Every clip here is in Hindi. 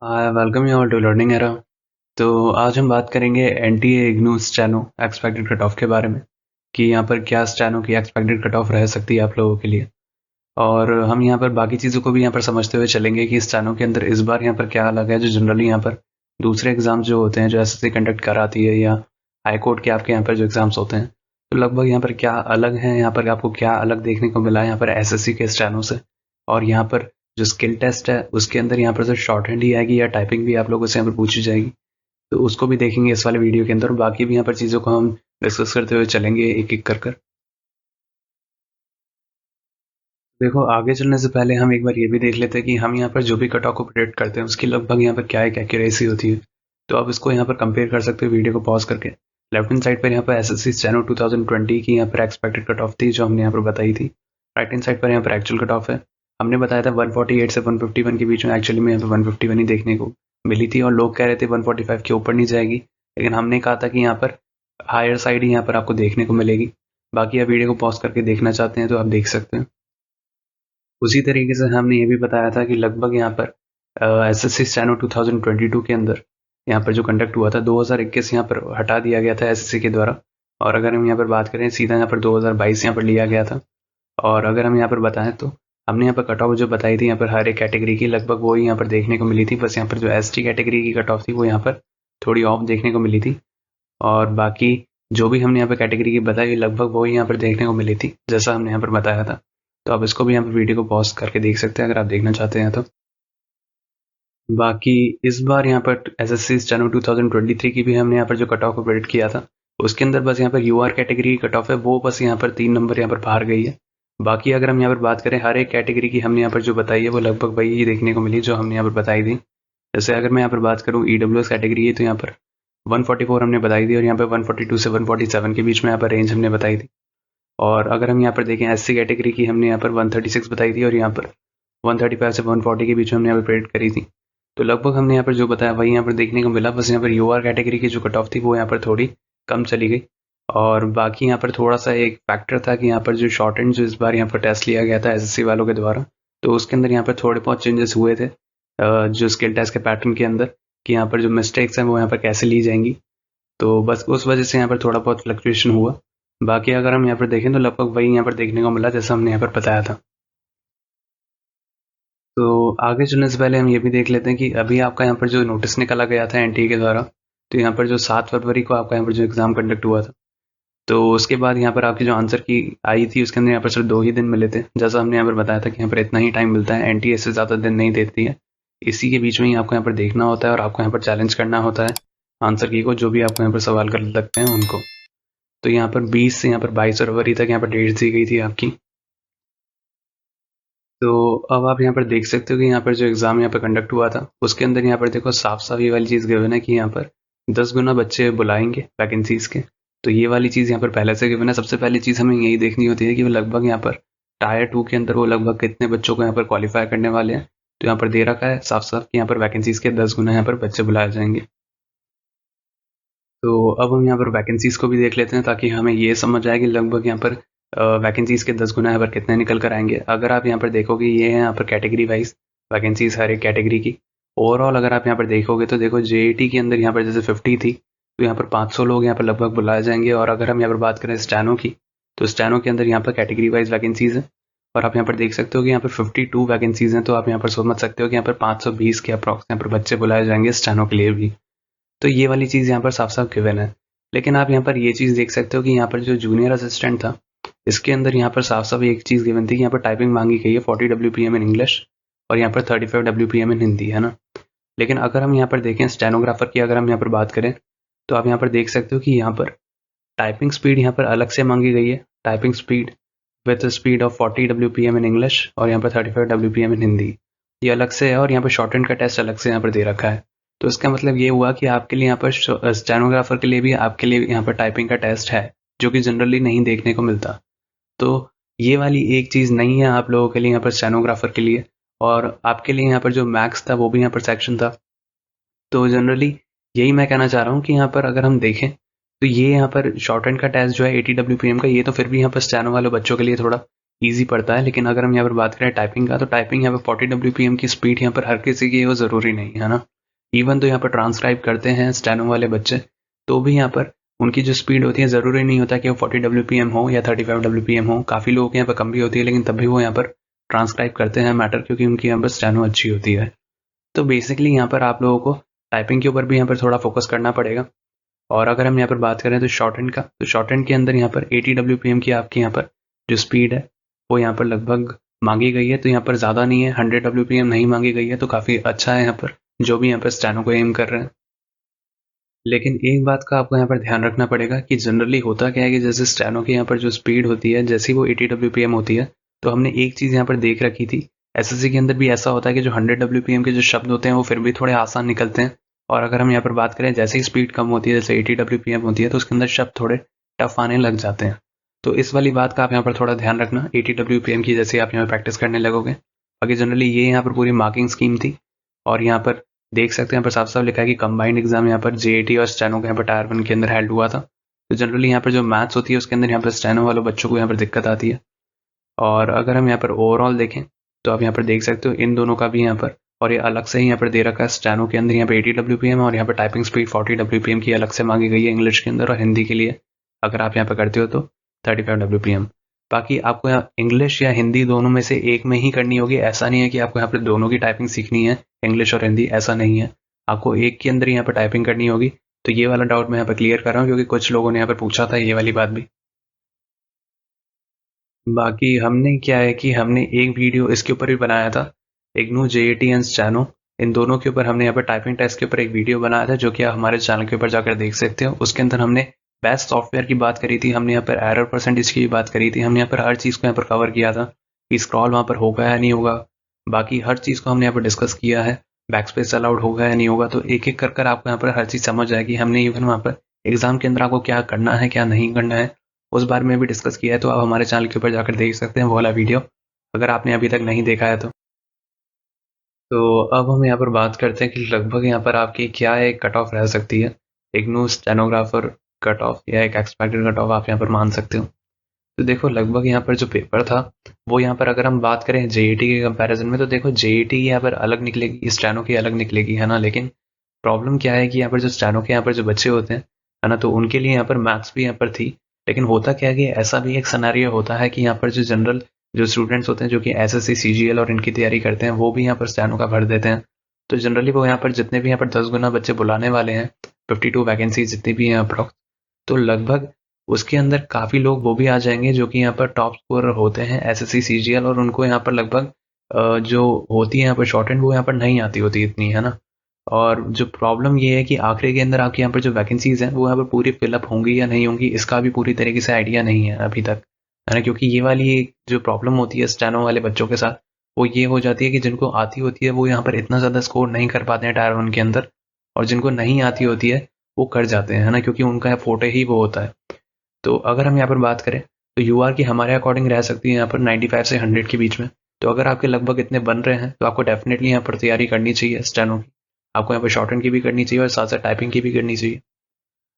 Welcome you all to learning era. तो आज हम बात करेंगे NTA IGNOU steno expected cut off के बारे में कि यहाँ पर क्या स्टैनो की एक्सपेक्टेड कट ऑफ रह सकती है आप लोगों के लिए। और हम यहाँ पर बाकी चीज़ों को भी यहाँ पर समझते हुए चलेंगे कि स्टैनो के अंदर इस बार यहाँ पर क्या अलग है जो जनरली यहाँ पर दूसरे एग्जाम्स जो होते हैं जो एसएससी कंडक्ट कराती है या हाई कोर्ट के आपके यहाँ पर जो एग्जाम्स होते हैं, तो लगभग यहाँ पर क्या अलग है, यहाँ पर आपको क्या अलग देखने को मिला है यहाँ पर एसएससी के स्टैनो से। और यहाँ पर जो स्किल टेस्ट है उसके अंदर यहाँ पर सिर्फ शॉर्ट हैंड ही आएगी या टाइपिंग भी आप लोगों से यहाँ पर पूछी जाएगी, तो उसको भी देखेंगे इस वाले वीडियो के अंदर। बाकी भी यहाँ पर चीज़ों को हम डिस्कस करते हुए चलेंगे एक एक कर कर। देखो, आगे चलने से पहले हम एक बार ये भी देख लेते हैं कि हम यहाँ पर जो भी कट ऑफ को प्रेडिक्ट करते हैं उसकी लगभग यहाँ पर क्या एक एक्यूरेसी होती है। तो आप इसको यहाँ पर कंपेयर कर सकते हो वीडियो को पॉज करके। लेफ्ट हैंड साइड पर यहाँ पर एसएससी स्टेनो 2020 की यहाँ पर एक्सपेक्टेड कट ऑफ थी जो हमने यहाँ पर बताई थी। राइट हैंड साइड पर यहाँ पर एक्चुअल कट ऑफ है। हमने बताया था 148 से 151 के बीच में, एक्चुअली में यहाँ पर 151 ही देखने को मिली थी और लोग कह रहे थे 145 के ऊपर नहीं जाएगी, लेकिन हमने कहा था कि यहाँ पर हायर साइड ही यहाँ पर आपको देखने को मिलेगी। बाकी आप वीडियो को पॉज करके देखना चाहते हैं तो आप देख सकते हैं। उसी तरीके से हमने ये भी बताया था कि लगभग यहाँ पर एसएससी स्टेनो 2022 के अंदर यहाँ पर जो कंडक्ट हुआ था 2021 यहाँ पर हटा दिया गया था एसएससी के द्वारा। और अगर हम यहाँ पर बात करें सीधा यहाँ पर 2022 यहाँ पर लिया गया था। और अगर हम यहाँ पर बताएं तो हमने यहाँ पर कट ऑफ जो बताई थी यहाँ पर हर एक कैटेगरी की लगभग वही यहाँ पर देखने को मिली थी। बस यहाँ पर जो एसटी कैटेगरी की कट ऑफ थी वो यहाँ पर थोड़ी ऑफ देखने को मिली थी। और बाकी जो भी हमने यहाँ पर कैटेगरी की बताई लगभग वही यहाँ पर देखने को मिली थी जैसा हमने यहाँ पर बताया था। तो आप इसको भी यहाँ पर वीडियो को पॉज करके देख सकते हैं अगर आप देखना चाहते हैं तो। बाकी इस बार यहाँ पर एसएससी स्टेनो 2023 की भी हमने यहाँ पर जो कट ऑफ को प्रेडिक्ट किया था उसके अंदर बस यहाँ पर यूआर कैटेगरी की कट ऑफ है वो बस यहाँ पर 3 नंबर यहाँ पर बाहर गई है। बाकी अगर हम यहाँ पर बात करें हर एक कैटेगरी की हमने यहाँ पर जो बताई है वो लगभग वही देखने को मिली जो हमने यहाँ पर बताई थी। जैसे अगर मैं यहाँ पर बात करूँ ईडब्ल्यूएस कैटेगरी है तो यहाँ पर 144 हमने बताई थी और यहाँ पर 142 से 147 के बीच में यहाँ पर रेंज हमने बताई थी। और अगर हम यहाँ पर देखें एससी कैटेगरी की हमने यहाँ पर 136 बताई थी और यहाँ पर 135 से 140 के बीच में हमने यहाँ पर प्रेडिक्ट करी थी। तो लगभग हमने यहाँ पर जो बताया वही यहाँ पर देखने को मिला। बस यहाँ पर यूआर कैटेगरी की जो कट ऑफ थी वो यहाँ पर थोड़ी कम चली गई। और बाकी यहाँ पर थोड़ा सा एक फैक्टर था कि यहाँ पर जो शॉर्ट एंड जो इस बार यहाँ पर टेस्ट लिया गया था एसएससी वालों के द्वारा, तो उसके अंदर यहाँ पर थोड़े बहुत चेंजेस हुए थे जो स्किल टेस्ट के पैटर्न के अंदर, कि यहाँ पर जो मिस्टेक्स हैं वो यहाँ पर कैसे ली जाएंगी। तो बस उस वजह से यहाँ पर थोड़ा बहुत फ्लक्चुएशन हुआ। बाकी अगर हम यहाँ पर देखें तो लगभग वही यहाँ पर देखने को मिला जैसा हमने यहाँ पर बताया था। तो आगे चलने से पहले हम ये भी देख लेते हैं कि अभी आपका यहाँ पर जो नोटिस निकाला गया था एनटीए के द्वारा, तो यहाँ पर जो 7 फरवरी को आपका यहाँ पर जो एग्ज़ाम कंडक्ट हुआ था, तो उसके बाद यहाँ पर आपकी जो आंसर की आई थी उसके अंदर यहाँ पर सिर्फ 2 ही दिन मिले थे। जैसा हमने यहाँ पर बताया था कि यहाँ पर इतना ही टाइम मिलता है, एनटीए से ज़्यादा दिन नहीं देती है। इसी के बीच में ही आपको यहाँ पर देखना होता है और आपको यहाँ पर चैलेंज करना होता है आंसर की को, जो भी आपको यहाँ पर सवाल कर लगते हैं उनको। तो यहाँ पर 20 से यहाँ पर 22 फरवरी तक यहाँ पर डेट दी गई थी आपकी। तो अब आप यहाँ पर देख सकते हो कि यहाँ पर जो एग्ज़ाम यहाँ पर कंडक्ट हुआ था उसके अंदर यहाँ पर देखो साफ साफ ये वाली चीज़ गिवन है कि यहाँ पर 10 गुना बच्चे बुलाएंगे वैकेंसीज़ के। तो ये वाली चीज़ यहाँ पर पहले से गिवन है। सबसे पहली चीज़ हमें यही देखनी होती है कि वो लगभग यहाँ पर टायर 2 के अंदर वो लगभग कितने बच्चों को यहाँ पर क्वालिफाई करने वाले हैं। तो यहाँ पर दे रखा है साफ साफ कि यहाँ पर वैकेंसीज़ के 10 गुना यहाँ पर बच्चे बुलाए जाएंगे। तो अब हम यहाँ पर वैकेंसीज़ को भी देख लेते हैं ताकि हमें ये समझ आए कि लगभग यहाँ पर वैकेंसीज़ के 10 गुना यहाँ पर कितने निकल कर आएंगे। अगर आप यहाँ पर देखोगे ये है यहाँ पर कैटेगरी वाइज वैकेंसीज़ हर एक कैटेगरी की। ओवरऑल अगर आप यहाँ पर देखोगे तो देखो जेईटी के अंदर यहाँ पर जैसे 50 थी तो यहाँ पर 500 लोग यहाँ पर लगभग बुलाए जाएंगे। और अगर हम यहाँ पर बात करें स्टैनो की तो स्टैनो के अंदर यहाँ पर कैटेगरी वाइज वैकेंसीज़ है और आप यहाँ पर देख सकते हो कि यहाँ पर 52 वैकेंसीज़ हैं। तो आप यहाँ पर समझ सकते हो कि यहाँ पर 520 के अप्रॉक्स यहाँ पर बच्चे बुलाए जाएंगे स्टैनो के लिए भी। तो ये वाली चीज़ यहाँ पर साफ साफ गिवन है। लेकिन आप यहाँ पर ये चीज़ देख सकते हो कि यहाँ पर जो जूनियर असिस्टेंट था इसके अंदर यहाँ पर साफ साफ एक चीज़ गिवन थी कि यहाँ पर टाइपिंग मांगी गई है 40 WPM इन इंग्लिश और यहाँ पर 35 WPM इन हिंदी, है ना। लेकिन अगर हम यहाँ पर देखें स्टेनोग्राफर की अगर हम यहाँ पर बात करें तो आप यहाँ पर देख सकते हो कि यहाँ पर टाइपिंग स्पीड यहाँ पर अलग से मांगी गई है। Typing speed with speed of 40 WPM in English और यहाँ पर 35 WPM इन हिंदी, ये अलग से है। और यहाँ पर शॉर्ट हैंड का टेस्ट अलग से यहाँ पर दे रखा है। तो इसका मतलब ये हुआ कि आपके लिए यहाँ पर स्टेनोग्राफर के लिए भी आपके लिए यहाँ पर टाइपिंग का टेस्ट है जो कि जनरली नहीं देखने को मिलता। तो ये वाली एक चीज़ नहीं है आप लोगों के लिए यहाँ पर स्टेनोग्राफर के लिए। और आपके लिए यहाँ पर जो मैथ्स था वो भी यहाँ पर सेक्शन था। तो जनरली यही मैं कहना चाह रहा हूँ कि यहाँ पर अगर हम देखें तो ये यहाँ पर शॉर्ट हैंड का टेस्ट जो है 80 WPM का, ये तो फिर भी यहाँ पर स्टेनो वाले बच्चों के लिए थोड़ा ईजी पड़ता है। लेकिन अगर हम यहाँ पर बात करें टाइपिंग का, तो टाइपिंग यहाँ पर 40 WPM की स्पीड यहाँ पर हर किसी की वो ज़रूरी नहीं है ना। इवन तो यहाँ पर ट्रांसक्राइब करते हैं स्टेनो वाले बच्चे, तो भी यहाँ पर उनकी जो स्पीड होती है ज़रूरी नहीं होता कि वो 40 WPM हो या 35 WPM हो। काफ़ी लोगों के यहाँ पर कम भी होती है, लेकिन तब भी वो यहाँ पर ट्रांसक्राइब करते हैं मैटर, क्योंकि उनकी यहाँ पर स्टेनो अच्छी होती है। तो बेसिकली यहाँ पर आप लोगों को टाइपिंग के ऊपर भी यहाँ पर थोड़ा फोकस करना पड़ेगा। और अगर हम यहाँ पर बात करें तो शॉर्ट हैंड का, तो शॉर्ट हैंड के अंदर यहाँ पर 80 WPM की आपकी यहाँ पर जो स्पीड है वो यहाँ पर लगभग मांगी गई है। तो यहाँ पर ज़्यादा नहीं है, 100 WPM नहीं मांगी गई है, तो काफ़ी अच्छा है यहाँ पर जो भी यहाँ पर स्टेनो को एम कर रहे हैं। लेकिन एक बात का आपको यहाँ पर ध्यान रखना पड़ेगा कि जनरली होता क्या है कि जैसे स्टेनो की यहाँ पर जो स्पीड होती है, जैसी वो 80 WPM होती है, तो हमने एक चीज़ यहाँ पर देख रखी थी, एसएससी के अंदर भी ऐसा होता है कि जो 100 WPM के जो शब्द होते हैं वो फिर भी थोड़े आसान निकलते हैं। और अगर हम यहाँ पर बात करें, जैसे ही स्पीड कम होती है, जैसे 80 WPM होती है, तो उसके अंदर शब्द थोड़े टफ आने लग जाते हैं। तो इस वाली बात का आप यहाँ पर थोड़ा ध्यान रखना 80 WPM की, जैसे आप यहाँ पर प्रैक्टिस करने लगोगे। बाकी जनरली ये यहाँ पर पूरी मार्किंग स्कीम थी। और यहाँ पर देख सकते हैं यहाँ पर साफ साफ लिखा है कि कंबाइंड एग्जाम यहाँ पर जेएटी और स्टेनो के यहाँ पर टायर 1 के अंदर हेल्ड हुआ था। तो जनरली यहाँ पर जो मैथ्स होती है उसके अंदर यहाँ पर स्टेनो वालों बच्चों को यहाँ पर दिक्कत आती है। और अगर हम यहाँ पर ओवरऑल देखें तो आप यहाँ पर देख सकते हो इन दोनों का भी यहाँ पर, और ये अलग से ही यहाँ पर दे रखा है स्टेनो के अंदर यहाँ पर 80 WPM, और यहाँ पर टाइपिंग स्पीड 40 WPM की अलग से मांगी गई है इंग्लिश के अंदर, और हिंदी के लिए अगर आप यहाँ पर करते हो तो 35 WPM। बाकी आपको यहाँ इंग्लिश या हिंदी दोनों में से एक में ही करनी होगी। ऐसा नहीं है कि आपको यहाँ पर दोनों की टाइपिंग सीखनी है, इंग्लिश और हिंदी, ऐसा नहीं है। आपको एक के अंदर यहाँ पर टाइपिंग करनी होगी। तो ये वाला डाउट मैं यहाँ पर क्लियर कर रहा हूँ, क्योंकि कुछ लोगों ने यहाँ पर पूछा था ये वाली बात भी। बाकी हमने क्या है कि हमने एक वीडियो इसके ऊपर भी बनाया था, इग्नू जेईटी एंड स्टेनो, इन दोनों के ऊपर हमने यहाँ पर टाइपिंग टेस्ट के ऊपर एक वीडियो बनाया था, जो कि आप हमारे चैनल के ऊपर जाकर देख सकते हो। उसके अंदर हमने बेस्ट सॉफ्टवेयर की बात करी थी, हमने यहाँ पर एरर परसेंटेज की भी बात करी थी, हमने यहाँ पर हर चीज़ को यहाँ पर कवर किया था कि स्क्रॉल वहाँ पर होगा या नहीं होगा। बाकी हर चीज़ को हमने यहाँ पर डिस्कस किया है, बैक स्पेस अलाउड होगा या नहीं होगा। तो एक एक कर आपको यहाँ पर हर चीज़ समझ आएगी। हमने इवन वहाँ पर एग्जाम के अंदर आपको क्या करना है क्या नहीं करना है उस बारे में भी डिस्कस किया है। तो आप हमारे चैनल के ऊपर जाकर देख सकते हैं वो वाला वीडियो, अगर आपने अभी तक नहीं देखा है तो। अब हम यहाँ पर बात करते हैं कि लगभग यहाँ पर आपकी क्या एक कट ऑफ रह सकती है, इग्नू स्टेनोग्राफर कट ऑफ या एक एक्सपेक्टेड कट ऑफ आप यहाँ पर मान सकते हो। तो देखो लगभग यहाँ पर जो पेपर था वो यहाँ पर अगर हम बात करें जेईटी के कंपैरिजन में, तो देखो जेईटी यहाँ पर अलग निकलेगी, स्टेनो की अलग निकलेगी, है ना। लेकिन प्रॉब्लम क्या है कि यहाँ पर जो स्टेनो के यहाँ पर जो बच्चे होते हैं, है ना, तो उनके लिए यहाँ पर मैथ्स भी यहाँ पर थी। लेकिन होता क्या है कि ऐसा भी एक सिनेरियो होता है कि यहाँ पर जो जनरल जो स्टूडेंट्स होते हैं जो कि एसएससी सीजीएल और इनकी तैयारी करते हैं, वो भी यहाँ पर स्टेनो का भर देते हैं। तो जनरली वो यहाँ पर जितने भी यहाँ पर 10 गुना बच्चे बुलाने वाले हैं, 52 वैकेंसी जितनी भी हैं अप्रॉक्स, तो लगभग उसके अंदर काफ़ी लोग वो भी आ जाएंगे जो कि यहाँ पर टॉप स्कोरर होते हैं एसएससी सीजीएल, और उनको यहाँ पर लगभग जो होती है यहाँ पर शॉर्ट हैंड वो यहाँ पर नहीं आती होती इतनी, है ना। और जो प्रॉब्लम ये है कि आखिरी के अंदर आपके यहाँ पर जो वैकेंसीज हैं वो यहाँ पर पूरी फिलअप होंगी या नहीं होंगी, इसका भी पूरी तरीके से आइडिया नहीं है अभी तक, है ना। क्योंकि ये वाली जो प्रॉब्लम होती है स्टेनो वाले बच्चों के साथ, वो ये हो जाती है कि जिनको आती होती है वो यहाँ पर इतना ज़्यादा स्कोर नहीं कर पाते हैं टायर 1 के अंदर, और जिनको नहीं आती होती है वो कर जाते हैं, है ना, क्योंकि उनका फोटे ही वो होता है। तो अगर हम यहाँ पर बात करें तो यूआर की हमारे अकॉर्डिंग रह सकती है यहाँ पर 95 से 100 के बीच में। तो अगर आपके लगभग इतने बन रहे हैं तो आपको डेफिनेटली यहाँ पर तैयारी करनी चाहिए स्टेनो की। आपको यहाँ पर शॉर्ट हैंड की भी करनी चाहिए और साथ साथ टाइपिंग की भी करनी चाहिए।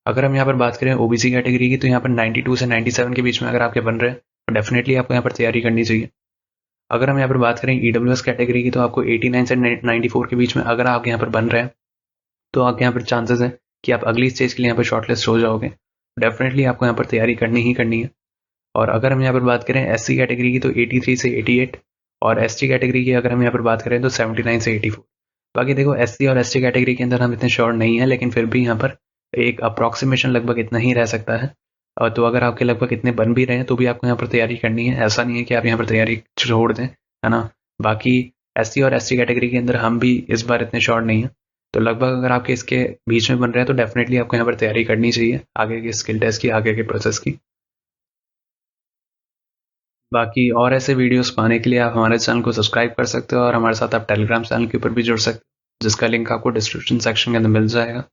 अगर हम यहाँ पर बात करें ओबीसी कैटेगरी की, तो यहाँ पर 92 से 97 के बीच में अगर आपके बन रहे हैं तो डेफिनेटली आपको यहाँ पर तैयारी करनी चाहिए। अगर हम यहाँ पर बात करें ईडब्ल्यूएस कैटेगरी की, तो आपको 89 से 94 के बीच में अगर आप यहाँ पर बन रहे हैं तो आपके यहाँ पर चांसेस है कि आप अगली स्टेज के लिए यहाँ पर शॉर्टलिस्ट हो जाओगे। डेफिनेटली आपको यहाँ पर तैयारी करनी ही करनी है। और अगर हम यहाँ पर बात करें एससी कैटेगरी की, तो 83 से 88, और एसटी कैटेगरी की अगर हम यहाँ पर बात करें तो 79 से 84। बाकी देखो एससी और एसटी कैटेगरी के अंदर हम इतने श्योर नहीं है, लेकिन फिर भी यहाँ पर एक अप्रॉक्सीमेशन लगभग इतना ही रह सकता है। और तो अगर आपके लगभग इतने बन भी रहे हैं तो भी आपको यहाँ पर तैयारी करनी है, ऐसा नहीं है कि आप यहाँ पर तैयारी छोड़ दें, है ना। बाकी एससी और एसटी कैटेगरी के अंदर हम भी इस बार इतने श्योर नहीं है। तो लगभग अगर आपके इसके बीच में बन रहे हैं तो डेफिनेटली आपको यहाँ पर तैयारी करनी चाहिए आगे के स्किल टेस्ट की, आगे के प्रोसेस की। बाकी और ऐसे वीडियोस पाने के लिए आप हमारे चैनल को सब्सक्राइब कर सकते हो, और हमारे साथ आप टेलीग्राम चैनल के ऊपर भी जुड़ सकते हो, जिसका लिंक आपको डिस्क्रिप्शन सेक्शन के अंदर मिल जाएगा।